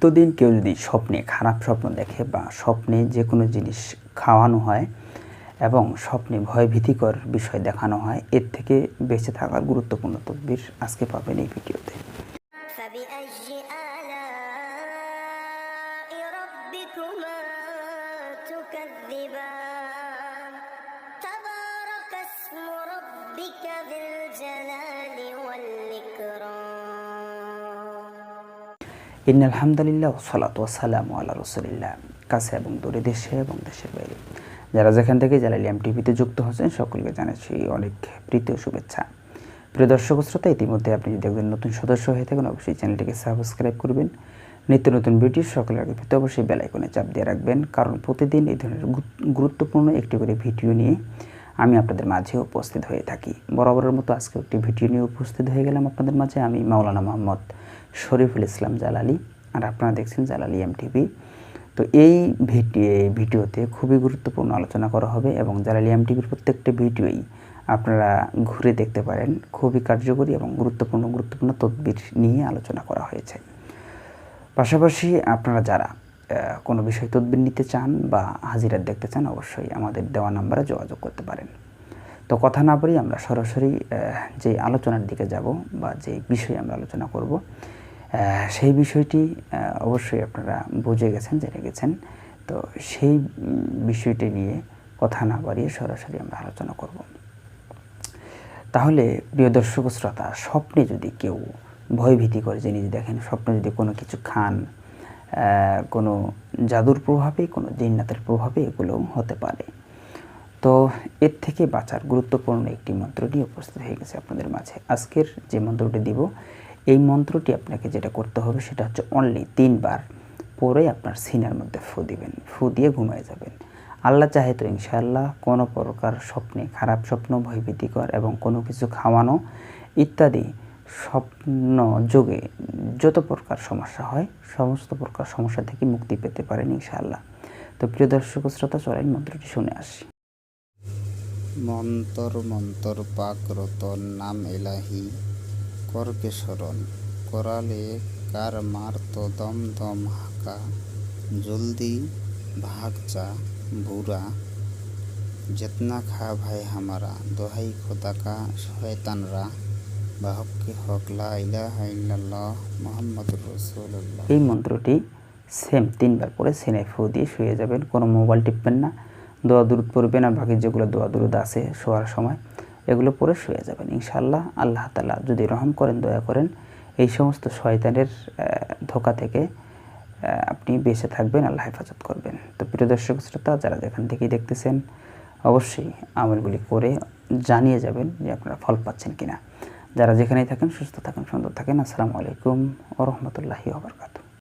নিত্যদিন কেউ যদি স্বপ্নে খারাপ স্বপ্ন দেখে বা স্বপ্নে যে কোনো জিনিস খাওয়ানো হয় এবং স্বপ্নে ভয়ভীতিকর বিষয় দেখানো হয়, এর থেকে বেঁচে থাকার গুরুত্বপূর্ণ তদবির আজকে পাবেন এই ভিডিওতে। ইন্নাল হামদুলিল্লাহ ওয়াসসালাতু ওয়াসসালামু আলা রাসূলিল্লাহ। কাছে এবং দূরে, দেশে এবং দেশের বাইরে যারা যেখান থেকে জালালিয়াম টিভিতে যুক্ত হচ্ছেন সকলকে জানাচ্ছি অনেক প্রীতি ও শুভেচ্ছা। প্রিয় দর্শক শ্রোতা, ইতিমধ্যে আপনি যদি একজন নতুন সদস্য হয়ে থাকেন অবশ্যই চ্যানেলটিকে সাবস্ক্রাইব করবেন। নিত্য নতুন ভিডিও সকলের আগে পেতে অবশ্যই বেল আইকনে চাপ দিয়ে রাখবেন, কারণ প্রতিদিন এই ধরনের গুরুত্বপূর্ণ একটি করে ভিডিও নিয়ে আমি আপনাদের মাঝে উপস্থিত হয়ে থাকি। বরাবরের মতো আজকে একটি ভিডিও নিয়ে উপস্থিত হয়ে গেলাম আপনাদের মাঝে। আমি মাওলানা মোহাম্মদ শরীফুল ইসলাম জালালি, আর আপনারা দেখছেন জালালিয়াম টিভি। তো এই ভিডিওতে খুবই গুরুত্বপূর্ণ আলোচনা করা হবে এবং জালালিয়াম টিভির প্রত্যেকটা ভিডিওই আপনারা ঘুরে দেখতে পারেন। খুবই কার্যকরী এবং গুরুত্বপূর্ণ তদবির নিয়ে আলোচনা করা হয়েছে। পাশাপাশি আপনারা যারা কোনো বিষয় তদবির নিতে চান বা হাজিরাত দেখতে চান অবশ্যই আমাদের দেওয়া নাম্বারে যোগাযোগ করতে পারেন। তো কথা না বলি আমরা সরাসরি যে আলোচনার দিকে যাব বা যে বিষয়ে আমরা আলোচনা করব সেই বিষয়টি অবশ্যই আপনারা বুঝে গেছেন, জেনে গেছেন। তো সেই বিষয়টি নিয়ে কথা না বাড়িয়ে সরাসরি আমরা আলোচনা করব। তাহলে প্রিয় দর্শক শ্রোতা, স্বপ্নে যদি কেউ ভয়ভীতিকর জিনিস দেখেন, স্বপ্নে যদি কোনো কিছু খান, কোনো জাদুর প্রভাবে, কোনো জিন্নাতের প্রভাবে এগুলো হতে পারে। তো এর থেকে বাঁচার গুরুত্বপূর্ণ একটি মন্ত্র নিয়ে উপস্থিত হয়ে গেছে আপনাদের মাঝে। আজকের যে মন্ত্রটি দিব, এই মন্ত্রটি আপনাকে যেটা করতে হবে সেটা হচ্ছে অনলি 3 বার পরে আপনার সিনার মধ্যে ফু দিবেন, ফু দিয়ে ঘুমিয়ে যাবেন। আল্লাহ চাহে তো ইনশাআল্লাহ কোনো প্রকার স্বপ্নে খারাপ স্বপ্ন, ভয়ভীতিকর এবং কোনো কিছু খাওয়ানো ইত্যাদি স্বপ্ন যোগে যত প্রকার সমস্যা হয় সমস্ত প্রকার সমস্যা থেকে মুক্তি পেতে পারেন ইনশাআল্লাহ। তো প্রিয় দর্শক শ্রোতা, চলেন মন্ত্রটি শুনে আসি। মন্তর পাক রতন নাম এলাহি করকে স্মরণ করালে কার মার তো দম দম হাকা জলদি ভাগ যা বুরা जितना खा भाई हमारा দোহাই খোদা কা শয়তানরা বাহককে হক লা ইলাহা ইল্লাল্লাহ মুহাম্মাদুর রাসূলুল্লাহ। এই মন্ত্রটি সেম 3 বার পরে সিনায় ফু দিয়ে শুয়ে যাবেন। কোনো মোবাইল টিপবেন না, দোয়া দুরুদ পড়বেন, আর বাকি যেগুলো দোয়া দুরুদ আছে শোয়ার সময় এগুলো পরে শুয়ে যাবেন ইনশাআল্লাহ। আল্লাহ তাআলা যদি রহম করেন, দয়া করেন, এই সমস্ত শয়তানের ধোঁকা থেকে আপনি বেঁচে থাকবেন, আল্লাহ হেফাজত করবেন। তো প্রিয় দর্শক শ্রোতা, যারা যেখান থেকেই দেখতেছেন অবশ্যই আমলগুলি করে জানিয়ে যাবেন যে আপনারা ফল পাচ্ছেন কিনা। যারা যেখানেই থাকেন সুস্থ থাকেন, সুন্দর থাকেন। আসসালামু আলাইকুম ওয়া রাহমাতুল্লাহি ওয়া বারাকাতুহু।